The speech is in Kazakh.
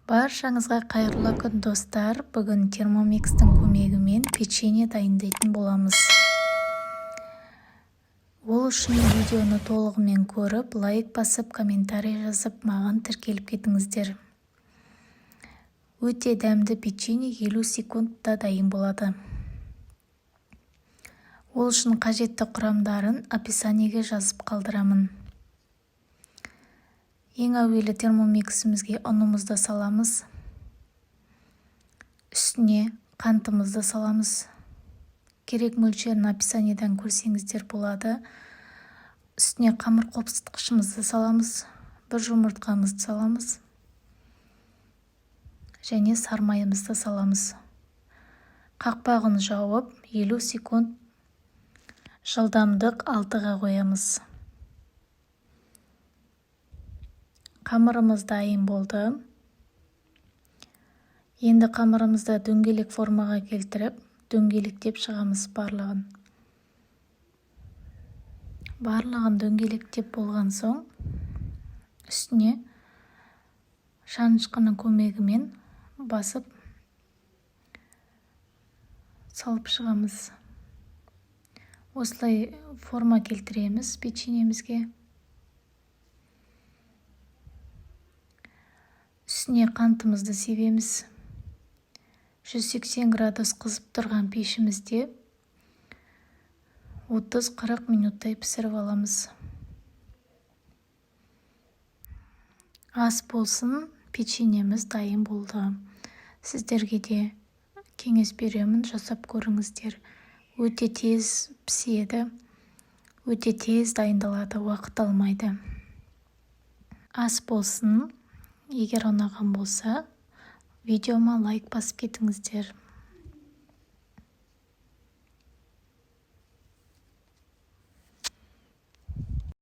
Баршаңызға қайырлы күн достар. Бүгін термомикстің көмегімен печенье дайындайтын боламыз. Ол үшін видеоны толығымен көріп, лайк басып, комментарий жазып, маған тіркеліп кетіңіздер. Өте дәмді печенье 50 секундта дайын болады. Ол үшін қажетті құрамдарын описаниеге жазып қалдырамын. Ең әуелі термомиксімізге ұнымызды саламыз. Үстіне қантымызды саламыз. Керек мөлшерін описаниеден көрсеңіздер болады. Үстіне қамыр қопсытқышымызды саламыз. Бір жұмыртқамызды саламыз. Және сармайымызды саламыз. Қақпағын жауып, 50 секунд жылдамдық 6-ға қоямыз. Қамырымыз дайын болды. Енді қамырымызды дөңгелек формаға келтіріп, дөңгелектеп шығамыз барлығын. Барлығын дөңгелектеп болған соң, үстіне шанышқының көмегімен басып салып шығамыз. Осылай форма келтіреміз печеньемізге. Үстіне қантымызды себеміз. 180 градус қызып тұрған пешімізде 30-40 минуттай пісіріп аламыз. Ас болсын, печеньеміз дайын болды. Сіздерге де кеңес беремін, жасап көріңіздер. Өте тез піседі, өте тез дайындалады, уақыт алмайды. Ас болсын. Егер ұнаған болса, видеома лайк басып кетіңіздер.